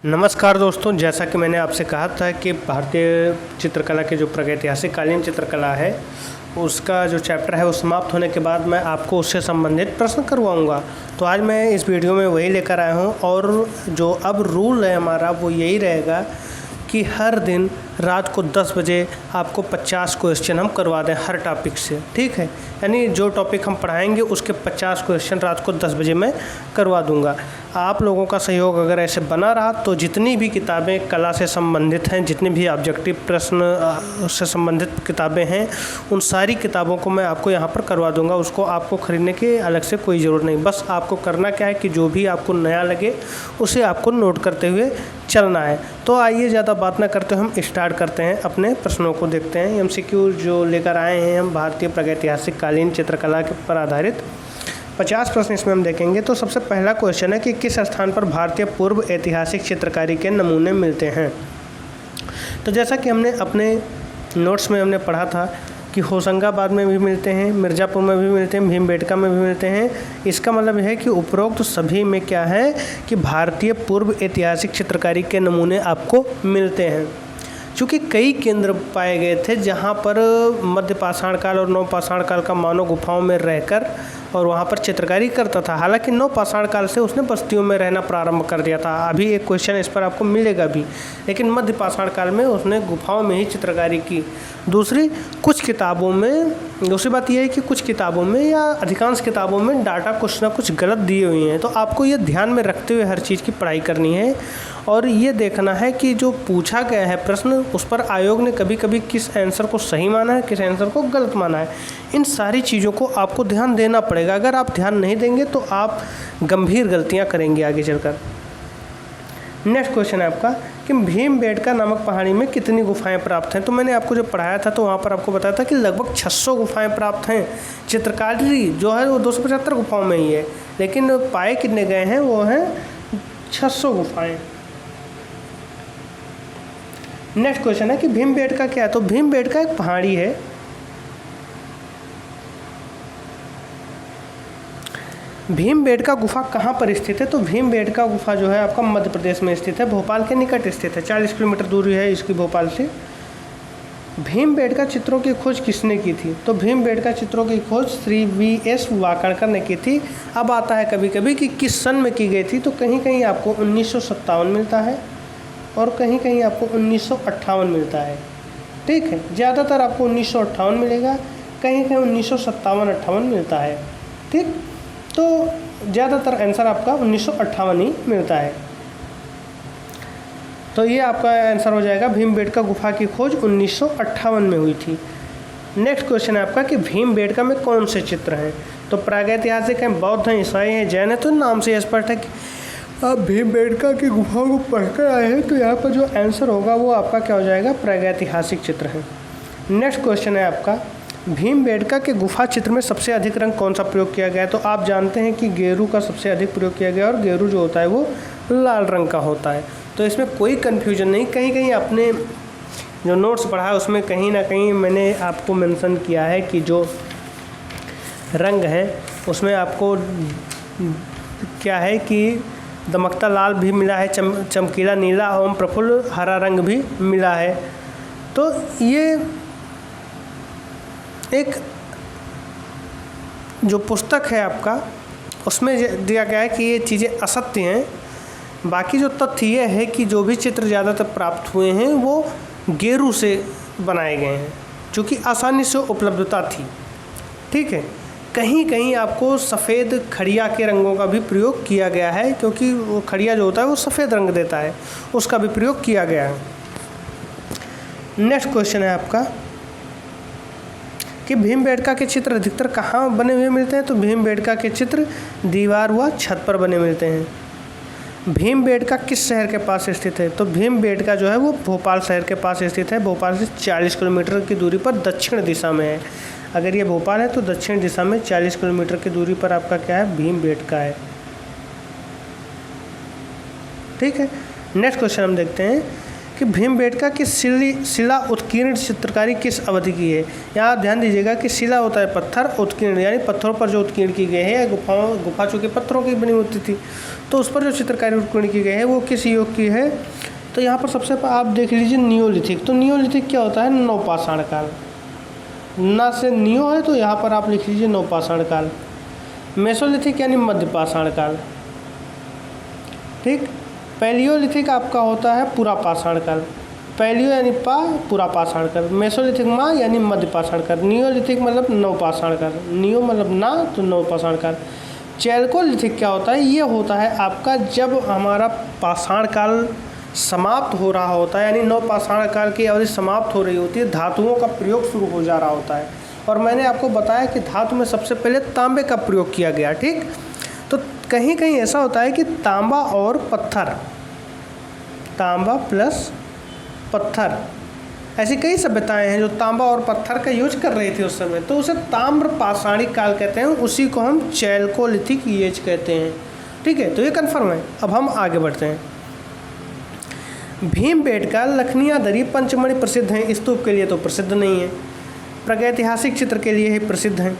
नमस्कार दोस्तों, जैसा कि मैंने आपसे कहा था कि भारतीय चित्रकला के जो प्रागैतिहासिक कालीन चित्रकला है उसका जो चैप्टर है वो समाप्त होने के बाद मैं आपको उससे संबंधित प्रश्न करवाऊंगा। तो आज मैं इस वीडियो में वही लेकर आया हूं और जो अब रूल है हमारा वो यही रहेगा कि हर दिन रात को 10 बजे आपको 50 क्वेश्चन हम करवा दें हर टॉपिक से। ठीक है, यानी जो टॉपिक हम पढ़ाएंगे उसके 50 क्वेश्चन रात को 10 बजे मैं करवा दूंगा। आप लोगों का सहयोग अगर ऐसे बना रहा तो जितनी भी किताबें कला से संबंधित हैं, जितनी भी ऑब्जेक्टिव प्रश्न से संबंधित किताबें हैं, उन सारी किताबों को मैं आपको यहाँ पर करवा दूंगा। उसको आपको ख़रीदने की अलग से कोई ज़रूरत नहीं। बस आपको करना क्या है कि जो भी आपको नया लगे उसे आपको नोट करते हुए चलना है। तो आइए ज़्यादा बात ना करते हम स्टार्ट करते हैं, अपने प्रश्नों को देखते हैं। MCQ जो लेकर आए हैं हम भारतीय प्रागैतिहासिक कालीन चित्रकला के पर आधारित 50 प्रश्न इसमें हम देखेंगे। तो सबसे पहला क्वेश्चन है कि किस स्थान पर भारतीय पूर्व ऐतिहासिक चित्रकारी के नमूने मिलते हैं। तो जैसा कि हमने अपने नोट्स में हमने पढ़ा था कि होशंगाबाद में भी मिलते हैं, मिर्ज़ापुर में भी मिलते हैं, भीमबेटका में भी मिलते हैं। इसका मतलब है कि उपरोक्त सभी में क्या है कि भारतीय पूर्व ऐतिहासिक चित्रकारी के नमूने आपको मिलते हैं। चूँकि कई केंद्र पाए गए थे जहाँ पर मध्य पाषाण काल और नव पाषाण काल का मानव गुफाओं में रहकर और वहाँ पर चित्रकारी करता था। हालांकि नव पाषाण काल से उसने बस्तियों में रहना प्रारंभ कर दिया था। अभी एक क्वेश्चन इस पर आपको मिलेगा भी, लेकिन मध्य पाषाण काल में उसने गुफाओं में ही चित्रकारी की। दूसरी बात यह है कि कुछ किताबों में या अधिकांश किताबों में डाटा कुछ ना कुछ गलत दिए हुए हैं। तो आपको ये ध्यान में रखते हुए हर चीज़ की पढ़ाई करनी है और ये देखना है कि जो पूछा गया है प्रश्न उस पर आयोग ने कभी कभी किस आंसर को सही माना है, किस आंसर को गलत माना है। इन सारी चीज़ों को आपको ध्यान देना पड़ेगा। अगर आप ध्यान नहीं देंगे तो आप गंभीर गलतियां करेंगे आगे चलकर। नेक्स्ट क्वेश्चन है आपका कि भीमबेटका नामक पहाड़ी में कितनी गुफाएं प्राप्त हैं। तो मैंने आपको जब पढ़ाया था तो वहाँ पर आपको बताया था कि लगभग 600 गुफाएं प्राप्त हैं। चित्रकारी जो है वो 275 गुफाओं में ही है, लेकिन पाए कितने गए हैं वो हैं 600 गुफाएं। नेक्स्ट क्वेश्चन है कि भीमबेटका क्या है। तो भीमबेटका एक पहाड़ी है। भीमबेटका गुफा कहाँ पर स्थित है। तो भीमबेटका गुफा जो है आपका मध्य प्रदेश में स्थित है, भोपाल के निकट स्थित है। 40 किलोमीटर दूरी है इसकी भोपाल से। भीमबेटका चित्रों की खोज किसने की थी। तो भीमबेटका चित्रों की खोज श्री V.S. वाकणकर ने की थी। अब आता है कभी कभी कि किस सन में की गई थी। तो कहीं कहीं आपको 1957 मिलता है और कहीं कहीं आपको 1958 मिलता है। ठीक है, ज़्यादातर आपको 1958 मिलेगा, कहीं कहीं 1957-58 मिलता है। ठीक, तो ज़्यादातर आंसर आपका 1958 ही मिलता है। तो ये आपका आंसर हो जाएगा, भीमबेटका गुफा की खोज 1958 में हुई थी। नेक्स्ट क्वेश्चन है आपका कि भीमबेटका में कौन से चित्र हैं। तो प्रागैतिहासिक हैं, बौद्ध हैं, ईसाई हैं, जैन हैं। तो नाम से स्पष्ट है कि आप भीमबेटका की गुफाओं को पढ़कर आए हैं। तो यहाँ पर जो आंसर होगा वो आपका क्या हो जाएगा, प्रागैतिहासिक चित्र है। नेक्स्ट क्वेश्चन है आपका भीमबेटका के गुफा चित्र में सबसे अधिक रंग कौन सा प्रयोग किया गया है। तो आप जानते हैं कि गेरू का सबसे अधिक प्रयोग किया गया और गेरू जो होता है वो लाल रंग का होता है। तो इसमें कोई कन्फ्यूजन नहीं। कहीं कहीं आपने जो नोट्स पढ़ा है उसमें कहीं ना कहीं मैंने आपको मेंशन किया है कि जो रंग है उसमें आपको क्या है कि दमकता लाल भी मिला है, चमकीला नीला एवं प्रफुल्ल हरा रंग भी मिला है। तो ये एक जो पुस्तक है आपका उसमें दिया गया है कि ये चीज़ें असत्य हैं। बाकी जो तथ्य ये है कि जो भी चित्र ज़्यादातर प्राप्त हुए हैं वो गेरू से बनाए गए हैं, चूँकि आसानी से उपलब्धता थी। ठीक है, कहीं कहीं आपको सफ़ेद खड़िया के रंगों का भी प्रयोग किया गया है, क्योंकि वो खड़िया जो होता है वो सफ़ेद रंग देता है, उसका भी प्रयोग किया गया है। नेक्स्ट क्वेश्चन है आपका कि भीमबेटका के चित्र अधिकतर कहाँ बने हुए मिलते हैं। तो भीमबेटका के चित्र दीवार व छत पर बने मिलते हैं। भीमबेटका किस शहर के पास स्थित है। तो भीमबेटका जो है वो भोपाल शहर के पास स्थित है। भोपाल से 40 किलोमीटर की दूरी पर दक्षिण दिशा में है। अगर ये भोपाल है तो दक्षिण दिशा में 40 किलोमीटर की दूरी पर आपका क्या है, भीमबेटका है। ठीक है, नेक्स्ट क्वेश्चन हम देखते हैं कि भीमबेटका की शिला उत्कीर्ण चित्रकारी किस अवधि की है। यहाँ आप ध्यान दीजिएगा कि शिला होता है पत्थर, उत्कीर्ण यानी पत्थरों पर जो उत्कीर्ण की गई है, गुफा चूँकि पत्थरों की बनी होती थी तो उस पर जो चित्रकारी उत्कीर्ण की गई है वो किस युग की है। तो यहाँ पर सबसे आप देख लीजिए नियोलिथिक। तो नियोलिथिक क्या होता है, नवपाषाण काल। ना से नियो है तो यहाँ पर आप लिख लीजिए नवपाषाण काल। मेसोलिथिक यानी मध्यपाषाण काल, ठीक। पैलियोलिथिक आपका होता है पुरापाषाण काल। पैलियो यानी पुरापाषाण काल, मेसोलिथिक यानी मध्यपाषाण काल, नियोलिथिक मतलब नवपाषाण काल, नियो मतलब ना तो नवपाषाण काल। चैल्कोलिथिक क्या होता है, ये होता है आपका जब हमारा पाषाण काल समाप्त हो रहा होता है, यानी नवपाषाण काल की अवधि समाप्त हो रही होती है, धातुओं का प्रयोग शुरू हो जा रहा होता है। और मैंने आपको बताया कि धातु में सबसे पहले तांबे का प्रयोग किया गया, ठीक। तो कहीं कहीं ऐसा होता है कि तांबा और पत्थर, तांबा प्लस पत्थर, ऐसी कई सभ्यताएं हैं जो तांबा और पत्थर का यूज कर रही थी उस समय, तो उसे ताम्र पाषाणिक काल कहते हैं, उसी को हम चैल्कोलिथिक एज कहते हैं, ठीक है। तो ये कन्फर्म है। अब हम आगे बढ़ते हैं। भीमबेटका लखनिया दरी पंचमढ़ी प्रसिद्ध हैं, स्तूप के लिए तो प्रसिद्ध नहीं है, प्रागैतिहासिक चित्र के लिए ही प्रसिद्ध हैं।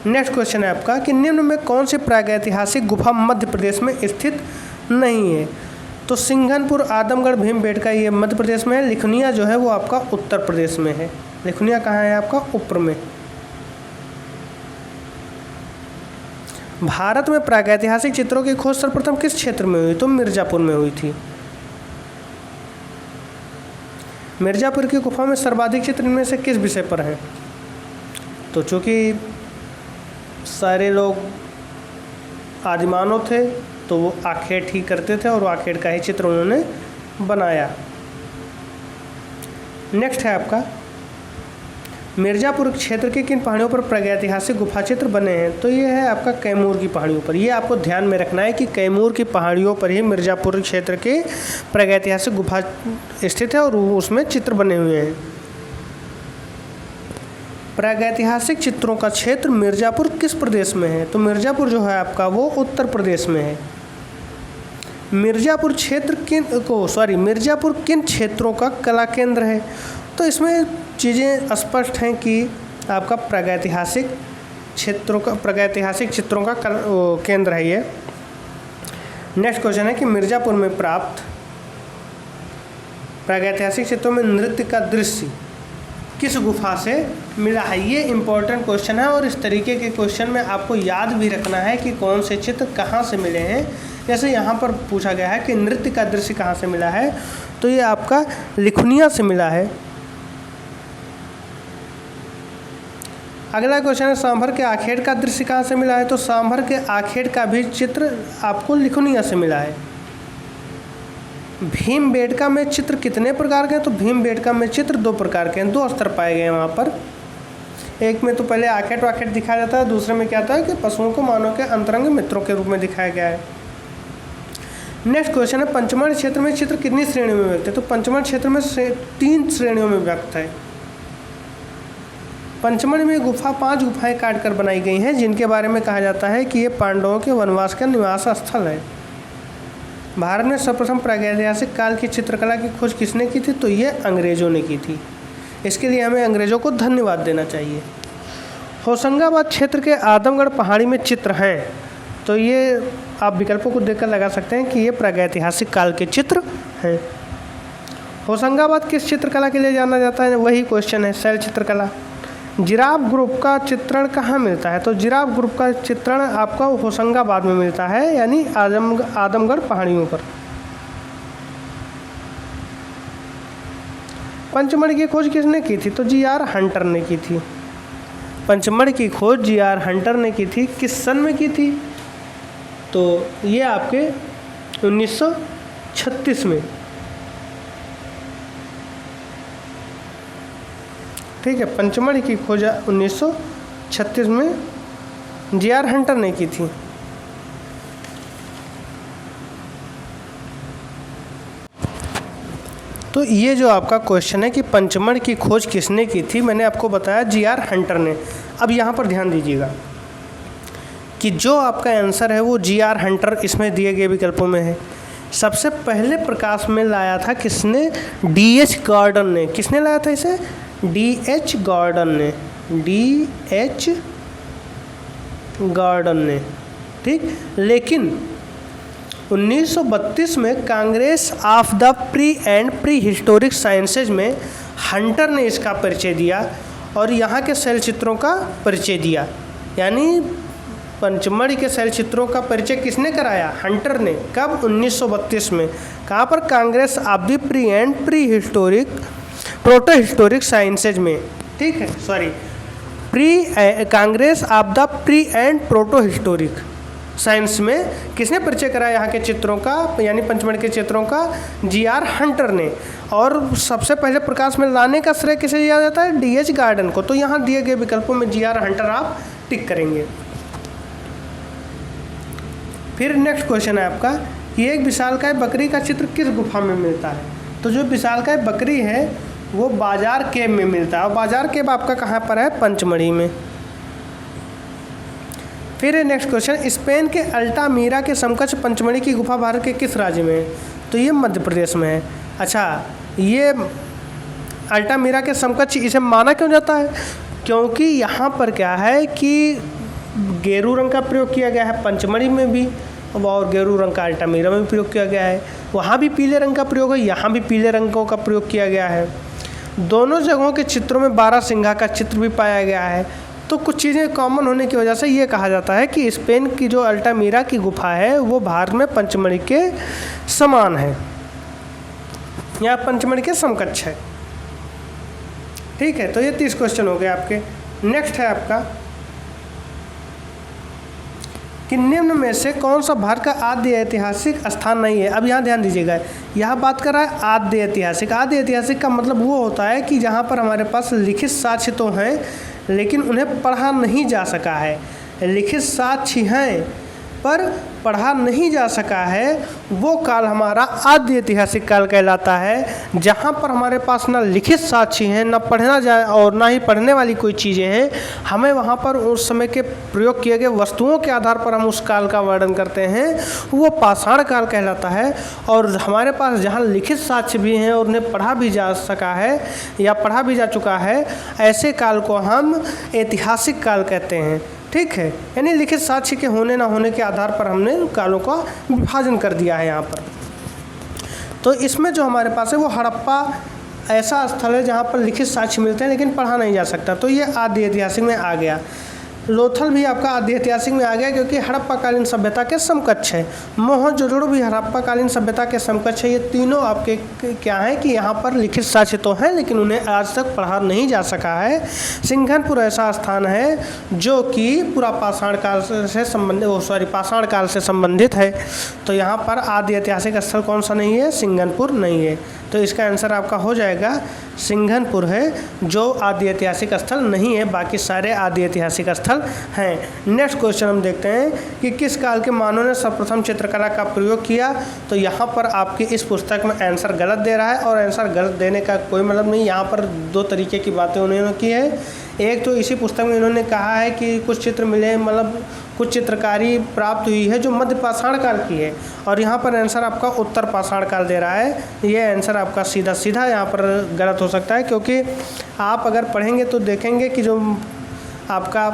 नेक्स्ट क्वेश्चन है आपका कि निम्न में कौन सी प्रागैतिहासिक गुफा मध्य प्रदेश में स्थित नहीं है। तो सिंघनपुर, आदमगढ़, भीमबेटका ये मध्य प्रदेश में है। लिखनिया जो है वो आपका उत्तर प्रदेश में है। लिखनिया कहाँ है आपका, ऊपर में। भारत में प्रागैतिहासिक चित्रों की खोज सर्वप्रथम किस क्षेत्र में हुई, तो मिर्ज़ापुर में हुई थी। मिर्ज़ापुर की गुफा में सर्वाधिक चित्र इनमें से किस विषय पर हैं। तो चूँकि सारे लोग आदिमानव थे तो वो आखेट ही करते थे और आखेट का ही चित्र उन्होंने बनाया। नेक्स्ट है आपका मिर्ज़ापुर क्षेत्र के किन पहाड़ियों पर प्रागैतिहासिक गुफा चित्र बने हैं। तो ये है आपका कैमूर की पहाड़ियों पर। ये आपको ध्यान में रखना है कि कैमूर की पहाड़ियों पर ही मिर्ज़ापुर क्षेत्र के प्रागैतिहासिक गुफा स्थित है और उसमें चित्र बने हुए हैं। प्रागैतिहासिक चित्रों का क्षेत्र मिर्ज़ापुर किस प्रदेश में है। तो मिर्ज़ापुर जो है आपका वो उत्तर प्रदेश में है। मिर्ज़ापुर किन क्षेत्रों का कला केंद्र है। तो इसमें चीज़ें स्पष्ट हैं कि आपका प्रागैतिहासिक चित्रों का केंद्र है ये। नेक्स्ट क्वेश्चन है कि मिर्ज़ापुर में प्राप्त प्रागैतिहासिक चित्रों में नृत्य का दृश्य किस गुफा से मिला है। ये इम्पोर्टेंट क्वेश्चन है और इस तरीके के क्वेश्चन में आपको याद भी रखना है कि कौन से चित्र कहाँ से मिले हैं। जैसे यहाँ पर पूछा गया है कि नृत्य का दृश्य कहाँ से मिला है, तो ये आपका लिखनिया से मिला है। अगला क्वेश्चन है सांभर के आखेट का दृश्य कहाँ से मिला है। तो सांभर के आखेट का भी चित्र आपको लिखनिया से मिला है। भीमबेटका में चित्र कितने प्रकार के हैं। तो भीमबेटका में चित्र 2 प्रकार के हैं, 2 स्तर पाए गए हैं वहाँ पर। एक में तो पहले आखेट वाखेट दिखाया जाता है, दूसरे में क्या होता है कि पशुओं को मानव के अंतरंग मित्रों के रूप में दिखाया गया है। नेक्स्ट क्वेश्चन है पंचमढ़ी क्षेत्र में चित्र कितनी श्रेणियों में व्यक्त है। तो पंचमढ़ी क्षेत्र में 3 श्रेणियों में व्यक्त है। पंचमढ़ी में 5 गुफाएं काट कर बनाई गई हैं, जिनके बारे में कहा जाता है कि ये पांडवों के वनवास का निवास स्थल है। भारत में सर्वप्रथम प्रागैतिहासिक काल की चित्रकला की खोज किसने की थी। तो ये अंग्रेज़ों ने की थी। इसके लिए हमें अंग्रेज़ों को धन्यवाद देना चाहिए। होशंगाबाद क्षेत्र के आदमगढ़ पहाड़ी में चित्र हैं। तो ये आप विकल्पों को देखकर लगा सकते हैं कि ये प्रागैतिहासिक काल के चित्र हैं। होशंगाबाद किस चित्रकला के लिए जाना जाता है, वही क्वेश्चन है, शैल चित्रकला। जिराफ ग्रुप का चित्रण कहाँ मिलता है। तो जिराफ ग्रुप का चित्रण आपका होशंगाबाद में मिलता है, यानी आदमगढ़ पहाड़ियों पर। पंचमढ़ी की खोज किसने की थी। तो जी.आर. हंटर ने की थी। पंचमढ़ी की खोज जी.आर. हंटर ने की थी। किस सन में की थी। तो ये आपके 1936 में, ठीक है। पंचमढ़ी की खोज 1936 में जी.आर. हंटर ने की थी। तो ये जो आपका क्वेश्चन है कि पंचमढ़ी की खोज किसने की थी, मैंने आपको बताया जी.आर. हंटर ने। अब यहाँ पर ध्यान दीजिएगा कि जो आपका आंसर है वो जी.आर. हंटर इसमें दिए गए विकल्पों में है। सबसे पहले प्रकाश में लाया था किसने? D.H. गॉर्डन ने। किसने लाया था इसे? D.H. गॉर्डन ने। D.H. गॉर्डन ने, ठीक। लेकिन 1932 में Congress of the pre and pre historic sciences में हंटर ने इसका परिचय दिया और यहाँ के शैल चित्रों का परिचय दिया। यानी पंचमढ़ी के शैल चित्रों का परिचय किसने कराया? हंटर ने। कब? 1932 में। कहाँ पर? Congress of the pre and pre historic proto historic sciences में, ठीक है, sorry, Congress of the pre and proto historic science में किसने परिचय कराया यहाँ के चित्रों का, यानी पंचमढ़ी के चित्रों का? G.R. हंटर ने। और सबसे पहले प्रकाश में लाने का श्रेय किसे दिया जाता है? D.H. गार्डन को। तो यहाँ दिए गए विकल्पों में G.R. हंटर आप टिक करेंगे। फिर नेक्स्ट क्वेश्चन है आपका कि एक विशालकाय बकरी का चित्र किस गुफा में मिलता है? तो जो विशालकाय बकरी है वो बाजार केव में मिलता है, और बाजार केव आपका कहाँ पर है? पंचमढ़ी में। फिर नेक्स्ट क्वेश्चन, स्पेन के अल्टामीरा के समकक्ष पंचमढ़ी की गुफा भारत के किस राज्य में है? तो ये मध्य प्रदेश में है। अच्छा, ये अल्टामीरा के समकक्ष इसे माना क्यों जाता है? क्योंकि यहाँ पर क्या है कि गेरू रंग का प्रयोग किया गया है पंचमढ़ी में भी, और गेरू रंग का अल्टामीरा में भी प्रयोग किया गया है। वहाँ भी पीले रंग का प्रयोग है, यहाँ भी पीले रंगों का प्रयोग किया गया है। दोनों जगहों के चित्रों में 12 सिंघा का चित्र भी पाया गया है। तो कुछ चीज़ें कॉमन होने की वजह से ये कहा जाता है कि स्पेन की जो अल्टामीरा की गुफा है वो भारत में पंचमढ़ी के समान है या पंचमढ़ी के समकक्ष है, ठीक है। तो ये 30 क्वेश्चन हो गए आपके। नेक्स्ट है आपका कि निम्न में से कौन सा भारत का आद्य ऐतिहासिक स्थान नहीं है? अब यहाँ ध्यान दीजिएगा, यह बात कर रहा है आद्य ऐतिहासिक। आद्य ऐतिहासिक का मतलब वो होता है कि जहाँ पर हमारे पास लिखित साक्ष्य तो हैं लेकिन उन्हें पढ़ा नहीं जा सका है। लिखित साक्ष्य हैं पर पढ़ा नहीं जा सका है, वो काल हमारा आद्य ऐतिहासिक काल कहलाता है। जहाँ पर हमारे पास ना लिखित साक्ष्य हैं, ना पढ़ना जाए और ना ही पढ़ने वाली कोई चीज़ें हैं, हमें वहाँ पर उस समय के प्रयोग किए गए वस्तुओं के आधार पर हम उस काल का वर्णन करते हैं, वो पाषाण काल कहलाता है। और हमारे पास जहाँ लिखित साक्ष्य भी हैं और उन्हें पढ़ा भी जा सका है या पढ़ा भी जा चुका है, ऐसे काल को हम ऐतिहासिक काल कहते हैं, ठीक है। यानी लिखित साक्ष्य के होने ना होने के आधार पर हमने कालों का विभाजन कर दिया है यहाँ पर। तो इसमें जो हमारे पास है वो हड़प्पा ऐसा स्थल है जहाँ पर लिखित साक्ष्य मिलते हैं लेकिन पढ़ा नहीं जा सकता, तो ये आद्य ऐतिहासिक में आ गया। लोथल भी आपका आद्य ऐतिहासिक में आ गया क्योंकि हड़प्पाकालीन सभ्यता के समकक्ष है। मोहनजोदड़ो भी हड़प्पाकालीन सभ्यता के समकक्ष है। ये तीनों आपके क्या हैं कि यहाँ पर लिखित साक्ष्य तो हैं लेकिन उन्हें आज तक पढ़ा नहीं जा सका है। सिंघनपुर ऐसा स्थान है जो कि पूरा पाषाण काल से संबंधित पाषाण काल से संबंधित है। तो यहाँ पर आद्य ऐतिहासिक स्थल कौन सा नहीं है? सिंघनपुर नहीं है। तो इसका आंसर आपका हो जाएगा सिंघनपुर है जो आदि ऐतिहासिक स्थल नहीं है, बाकी सारे आदि ऐतिहासिक स्थल हैं। नेक्स्ट क्वेश्चन हम देखते हैं कि किस काल के मानव ने सर्वप्रथम चित्रकला का प्रयोग किया। तो यहाँ पर आपकी इस पुस्तक में आंसर गलत दे रहा है और आंसर गलत देने का कोई मतलब नहीं। यहाँ पर दो तरीके की बातें उन्होंने की है। एक तो इसी पुस्तक में इन्होंने कहा है कि कुछ चित्र मिले, मतलब कुछ चित्रकारी प्राप्त हुई है जो मध्य पाषाण काल की है, और यहाँ पर आंसर आपका उत्तर पाषाण काल दे रहा है। ये आंसर आपका सीधा सीधा यहाँ पर गलत हो सकता है, क्योंकि आप अगर पढ़ेंगे तो देखेंगे कि जो आपका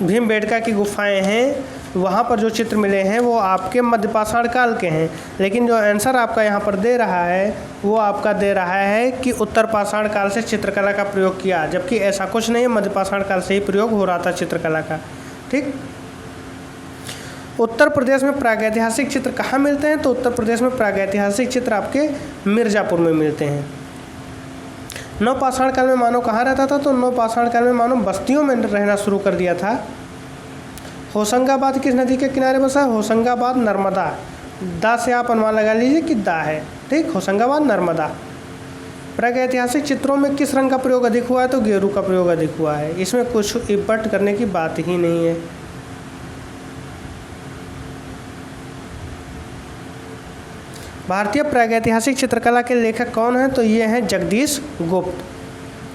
भीमबेटका की गुफाएं हैं वहाँ पर जो चित्र मिले हैं वो आपके मध्य पाषाण काल के हैं, लेकिन जो आंसर आपका यहाँ पर दे रहा है वो आपका दे रहा है कि उत्तर पाषाण काल से चित्रकला का प्रयोग किया, जबकि ऐसा कुछ नहीं है, मध्य पाषाण काल से ही प्रयोग हो रहा था चित्रकला का। ठीक। उत्तर प्रदेश में प्रागैतिहासिक चित्र कहाँ मिलते हैं? तो उत्तर प्रदेश में प्रागैतिहासिक चित्र आपके मिर्ज़ापुर में मिलते हैं। नवपाषाण काल में मानव कहाँ रहता था? तो नवपाषाण काल में मानव बस्तियों में रहना शुरू कर दिया था। होशंगाबाद किस नदी के किनारे बसा है? होशंगाबाद नर्मदा। दा से आप अनुमान लगा लीजिए कि दा है। ठीक, होशंगाबाद नर्मदा। प्रागैतिहासिक चित्रों में किस रंग का प्रयोग अधिक हुआ है? तो गेरू का प्रयोग अधिक हुआ है। इसमें कुछ इब्बट करने की बात ही नहीं है। भारतीय प्रागैतिहासिक चित्रकला के लेखक कौन हैं? तो ये हैं जगदीश गुप्त।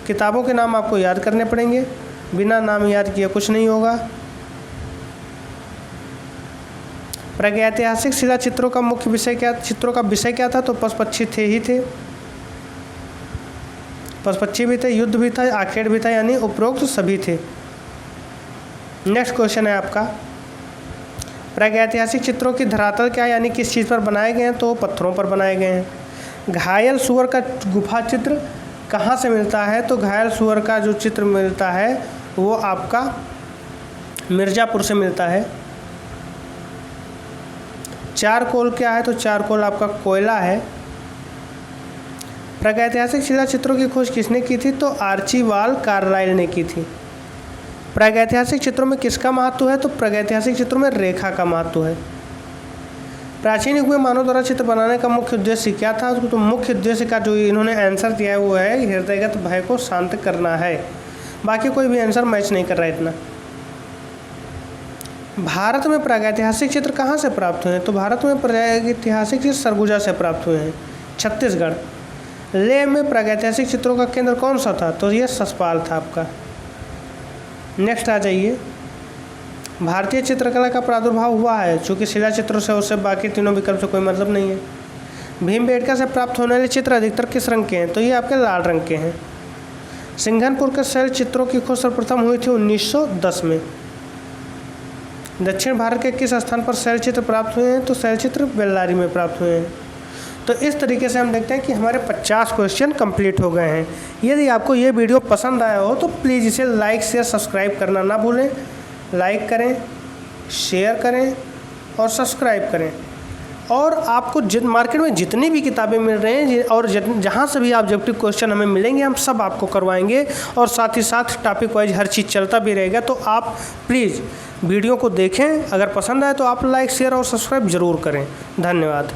किताबों के नाम आपको याद करने पड़ेंगे, बिना नाम याद किए कुछ नहीं होगा। प्रागैतिहासिक शिला चित्रों का मुख्य विषय क्या था? तो पशु पक्षी थे। पशु पक्षी भी थे, युद्ध भी था, आखेट भी था, यानी उपरोक्त सभी थे। नेक्स्ट क्वेश्चन है आपका, प्रागैतिहासिक चित्रों की धरातल क्या है, यानी किस चीज़ पर बनाए गए हैं? तो पत्थरों पर बनाए गए हैं। घायल सुअर का गुफा चित्र कहाँ से मिलता है? तो घायल सुअर का जो चित्र मिलता है वो आपका मिर्ज़ापुर से मिलता है। चारकोल क्या है? तो चारकोल आपका कोयला है। प्रागैतिहासिक शिला चित्रों की खोज किसने की थी? तो आर्चीबाल्ड कार्लाइल ने की थी। प्रागैतिहासिक चित्रों में किसका महत्व है? तो प्रागैतिहासिक चित्रों में रेखा का महत्व है। प्राचीन युग में मानव द्वारा चित्र बनाने का मुख्य उद्देश्य क्या था? तो मुख्य उद्देश्य का जो इन्होंने आंसर दिया है वो है हृदयगत भय को शांत करना है। बाकी कोई भी आंसर मैच नहीं कर रहा है इतना। भारत में प्रागैतिहासिक चित्र कहाँ से प्राप्त हुए हैं? तो भारत में प्रागैतिहासिक चित्र सरगुजा से प्राप्त हुए हैं, छत्तीसगढ़। लेह में प्रागैतिहासिक चित्रों का केंद्र कौन सा था? तो ये ससपाल था आपका। नेक्स्ट आ जाइए, भारतीय चित्रकला का प्रादुर्भाव हुआ है, चूँकि शिला चित्रों से उससे बाकी तीनों विकल्प से कोई मतलब नहीं है। भीमबेटका से प्राप्त होने वाले चित्र अधिकतर किस रंग के हैं? तो ये आपके लाल रंग के हैं। सिंघनपुर के शैल चित्रों की खोज सर्वप्रथम हुई थी 1910 में। दक्षिण भारत के किस स्थान पर शैल चित्र प्राप्त हुए हैं? तो शैल चित्र बेल्लारी में प्राप्त हुए हैं। तो इस तरीके से हम देखते हैं कि हमारे 50 क्वेश्चन कंप्लीट हो गए हैं। यदि आपको ये वीडियो पसंद आया हो तो प्लीज़ इसे लाइक शेयर सब्सक्राइब करना ना भूलें। लाइक करें, शेयर करें और सब्सक्राइब करें। और आपको मार्केट में जितनी भी किताबें मिल रही हैं और जहाँ से भी ऑब्जेक्टिव क्वेश्चन हमें मिलेंगे हम सब आपको करवाएंगे, और साथ ही साथ टॉपिक वाइज हर चीज़ चलता भी रहेगा। तो आप प्लीज़ वीडियो को देखें, अगर पसंद आए तो आप लाइक शेयर और सब्सक्राइब ज़रूर करें। धन्यवाद।